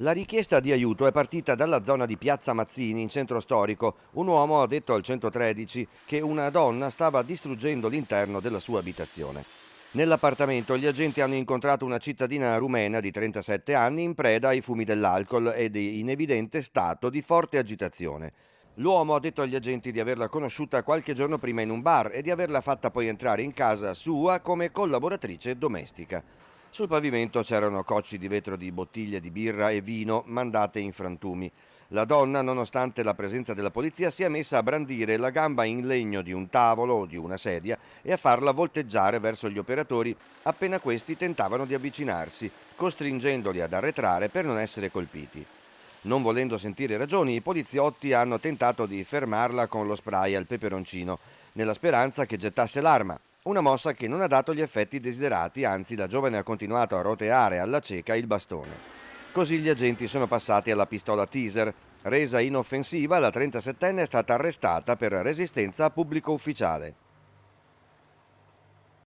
La richiesta di aiuto è partita dalla zona di Piazza Mazzini, in centro storico. Un uomo ha detto al 113 che una donna stava distruggendo l'interno della sua abitazione. Nell'appartamento gli agenti hanno incontrato una cittadina rumena di 37 anni in preda ai fumi dell'alcol ed in evidente stato di forte agitazione. L'uomo ha detto agli agenti di averla conosciuta qualche giorno prima in un bar e di averla fatta poi entrare in casa sua come collaboratrice domestica. Sul pavimento c'erano cocci di vetro di bottiglie di birra e vino mandate in frantumi. La donna, nonostante la presenza della polizia, si è messa a brandire la gamba in legno di un tavolo o di una sedia e a farla volteggiare verso gli operatori appena questi tentavano di avvicinarsi, costringendoli ad arretrare per non essere colpiti. Non volendo sentire ragioni, i poliziotti hanno tentato di fermarla con lo spray al peperoncino, nella speranza che gettasse l'arma. Una mossa che non ha dato gli effetti desiderati, anzi la giovane ha continuato a roteare alla cieca il bastone. Così gli agenti sono passati alla pistola taser. Resa inoffensiva, la 37enne è stata arrestata per resistenza a pubblico ufficiale.